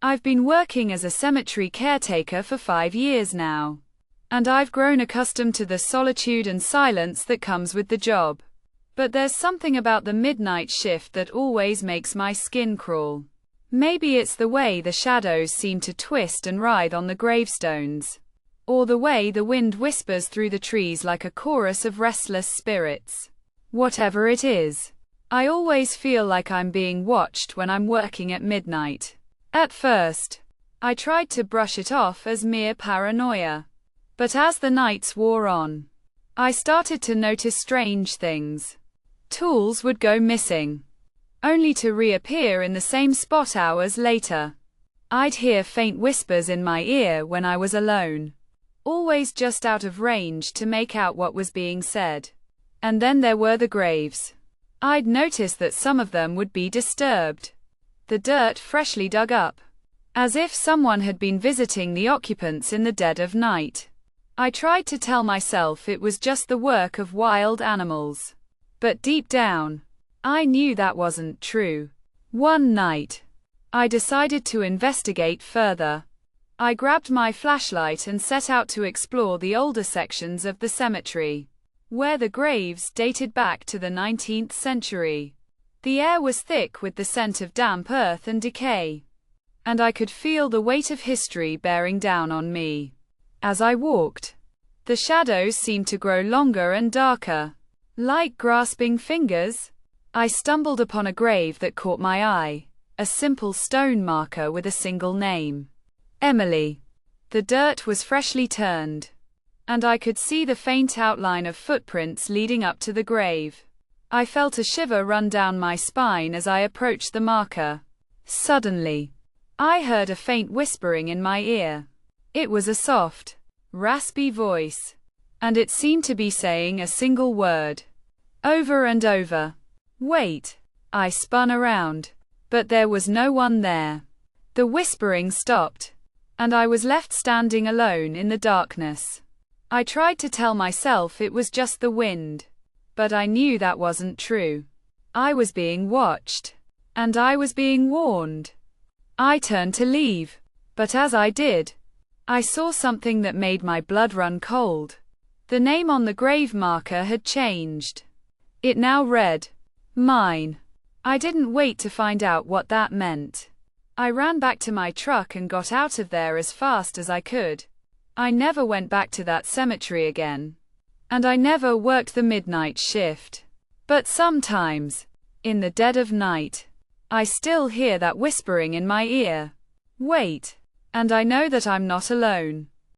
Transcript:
I've been working as a cemetery caretaker for 5 years now. And I've grown accustomed to the solitude and silence that comes with the job. But there's something about the midnight shift that always makes my skin crawl. Maybe it's the way the shadows seem to twist and writhe on the gravestones. Or the way the wind whispers through the trees like a chorus of restless spirits. Whatever it is, I always feel like I'm being watched when I'm working at midnight. At first, I tried to brush it off as mere paranoia. But as the nights wore on, I started to notice strange things. Tools would go missing, only to reappear in the same spot hours later. I'd hear faint whispers in my ear when I was alone, always just out of range to make out what was being said. And then there were the graves. I'd notice that some of them would be disturbed, the dirt freshly dug up, as if someone had been visiting the occupants in the dead of night. I tried to tell myself it was just the work of wild animals. But deep down, I knew that wasn't true. One night, I decided to investigate further. I grabbed my flashlight and set out to explore the older sections of the cemetery, where the graves dated back to the 19th century. The air was thick with the scent of damp earth and decay, and I could feel the weight of history bearing down on me. As I walked, the shadows seemed to grow longer and darker, like grasping fingers. I stumbled upon a grave that caught my eye, a simple stone marker with a single name. Emily. The dirt was freshly turned, and I could see the faint outline of footprints leading up to the grave. I felt a shiver run down my spine as I approached the marker. Suddenly, I heard a faint whispering in my ear. It was a soft, raspy voice, and it seemed to be saying a single word, over and over. Wait. I spun around, but there was no one there. The whispering stopped, and I was left standing alone in the darkness. I tried to tell myself it was just the wind, but I knew that wasn't true. I was being watched, and I was being warned. I turned to leave, but as I did, I saw something that made my blood run cold. The name on the grave marker had changed. It now read, "Mine." I didn't wait to find out what that meant. I ran back to my truck and got out of there as fast as I could. I never went back to that cemetery again. And I never worked the midnight shift. But sometimes, in the dead of night, I still hear that whispering in my ear. Wait. And I know that I'm not alone.